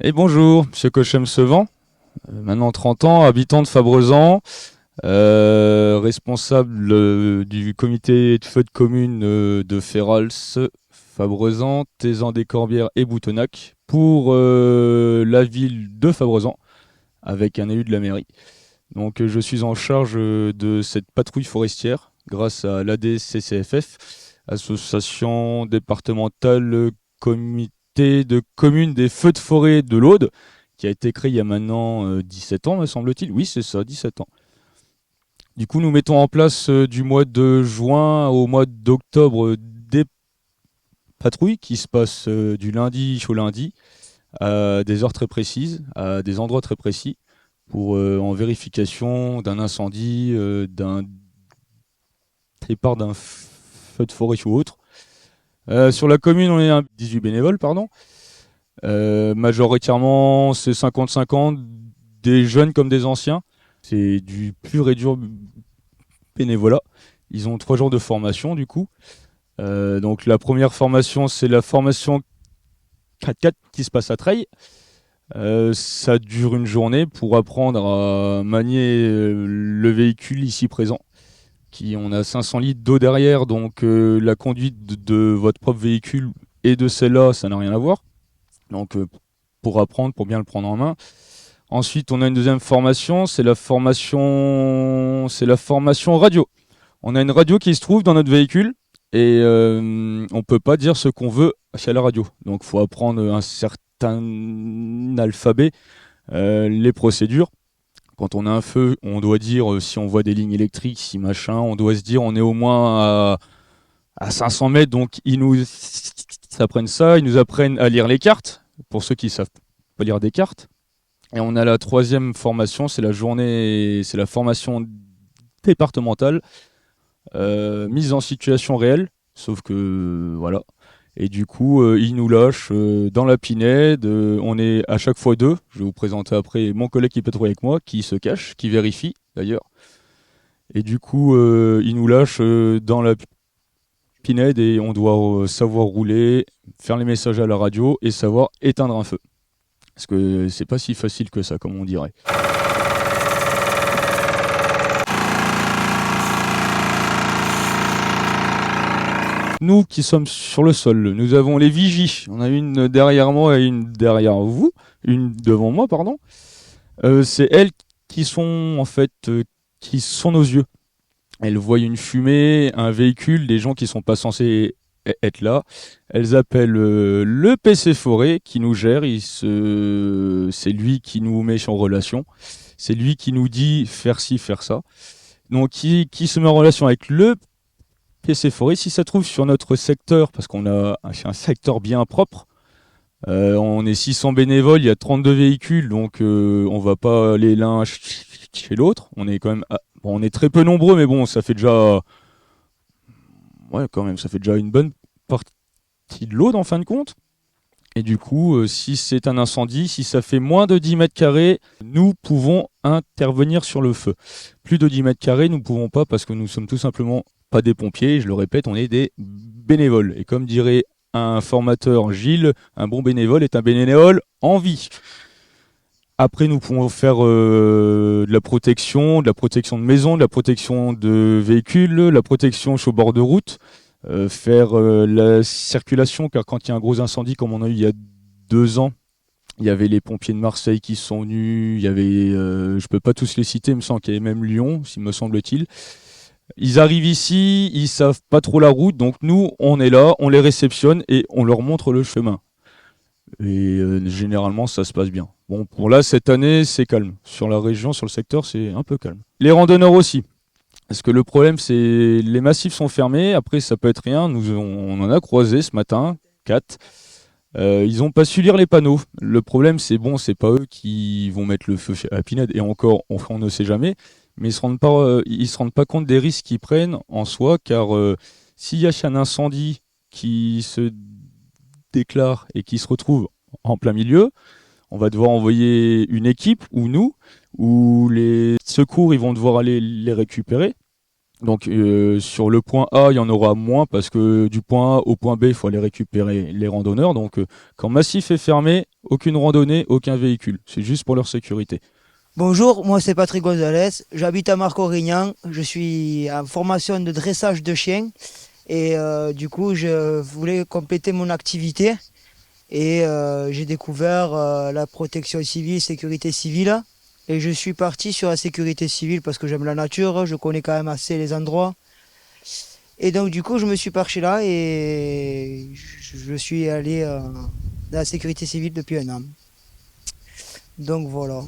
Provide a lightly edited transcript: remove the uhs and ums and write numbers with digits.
Et bonjour, Monsieur Cochem-Sevent, maintenant 30 ans, habitant de Fabrezan, responsable du comité de feu de commune de Ferrals, Fabrezan, Tézan-des-Corbières et Boutonnac pour la ville de Fabrezan, avec un élu de la mairie. Donc je suis en charge de cette patrouille forestière grâce à l'ADCCFF, Association départementale comité de communes des feux de forêt de l'Aude, qui a été créée il y a maintenant 17 ans, me semble-t-il. Oui, c'est ça, 17 ans. Du coup, nous mettons en place du mois de juin au mois d'octobre des patrouilles qui se passent du lundi au lundi à des heures très précises, à des endroits très précis, pour en vérification d'un incendie, d'un départ d'un feu de forêt ou autre. Sur la commune, on est 18 bénévoles, pardon. Majoritairement, c'est 50-50, des jeunes comme des anciens. C'est du pur et dur bénévolat. Ils ont 3 jours de formation, du coup. Donc la première formation, c'est la formation 4x4 qui se passe à Treilles. Ça dure une journée pour apprendre à manier le véhicule ici présent. On a 500 litres d'eau derrière, donc la conduite de votre propre véhicule et de celle-là, ça n'a rien à voir. Donc pour apprendre, pour bien le prendre en main. Ensuite, on a une deuxième formation, c'est la formation radio. On a une radio qui se trouve dans notre véhicule et on peut pas dire ce qu'on veut à la radio. Donc il faut apprendre un certain alphabet, les procédures. Quand on a un feu, on doit dire si on voit des lignes électriques, si machin, on doit se dire on est au moins à 500 mètres, donc ils nous apprennent ça, ils nous apprennent à lire les cartes, pour ceux qui savent pas lire des cartes. Et on a la troisième formation, c'est la formation départementale, mise en situation réelle, sauf que voilà. Et du coup, ils nous lâchent dans la Pinède. On est à chaque fois 2. Je vais vous présenter après mon collègue qui patrouille avec moi, qui se cache, qui vérifie d'ailleurs. Et du coup, ils nous lâchent dans la Pinède et on doit savoir rouler, faire les messages à la radio et savoir éteindre un feu. Parce que c'est pas si facile que ça, comme on dirait. Nous qui sommes sur le sol, nous avons les vigies. On a une derrière moi et une derrière vous, une devant moi, pardon. C'est elles qui sont en fait, qui sont nos yeux. Elles voient une fumée, un véhicule, des gens qui sont pas censés être là. Elles appellent le PC Forêt qui nous gère. C'est lui qui nous met en relation. C'est lui qui nous dit faire ci, faire ça. Donc qui se met en relation avec le PC Forêt. Si ça se trouve sur notre secteur, parce qu'on a un secteur bien propre, on est 600 bénévoles, il y a 32 véhicules, donc on va pas aller l'un chez l'autre. On est quand même, on est très peu nombreux, mais bon, ça fait déjà, ouais, quand même, ça fait déjà une bonne partie de l'Aude en fin de compte. Et du coup, si c'est un incendie, si ça fait moins de 10 mètres carrés, nous pouvons intervenir sur le feu. Plus de 10 mètres carrés, nous ne pouvons pas parce que nous sommes tout simplement pas des pompiers, je le répète, on est des bénévoles. Et comme dirait un formateur Gilles, un bon bénévole est un bénévole en vie. Après, nous pouvons faire de la protection de maison, de la protection de véhicules, la protection au bord de route, faire la circulation, car quand il y a un gros incendie, comme on a eu il y a 2 ans, il y avait les pompiers de Marseille qui sont venus, il y avait, je peux pas tous les citer, il me semble qu'il y avait même Lyon, me semble-t-il. Ils arrivent ici, ils savent pas trop la route, donc nous, on est là, on les réceptionne et on leur montre le chemin. Et généralement, ça se passe bien. Bon, pour là, cette année, c'est calme. Sur la région, sur le secteur, c'est un peu calme. Les randonneurs aussi. Parce que le problème, c'est les massifs sont fermés. Après, ça peut être rien. On en a croisé ce matin, 4. Ils ont pas su lire les panneaux. Le problème, c'est bon, c'est pas eux qui vont mettre le feu à Pinède, et encore, on ne sait jamais, mais ils se rendent pas compte des risques qu'ils prennent en soi, car s'il y a un incendie qui se déclare et qui se retrouve en plein milieu, on va devoir envoyer une équipe, ou nous, ou les secours, ils vont devoir aller les récupérer. Donc sur le point A, il y en aura moins parce que du point A au point B, il faut aller récupérer les randonneurs. Donc quand Massif est fermé, aucune randonnée, aucun véhicule. C'est juste pour leur sécurité. Bonjour, moi c'est Patrick Gonzalez, j'habite à Marc-Aurignan, je suis en formation de dressage de chiens et du coup je voulais compléter mon activité et j'ai découvert la protection civile, sécurité civile et je suis parti sur la sécurité civile parce que j'aime la nature, je connais quand même assez les endroits et donc du coup je me suis penché là et je suis allé dans la sécurité civile depuis un an. Donc voilà.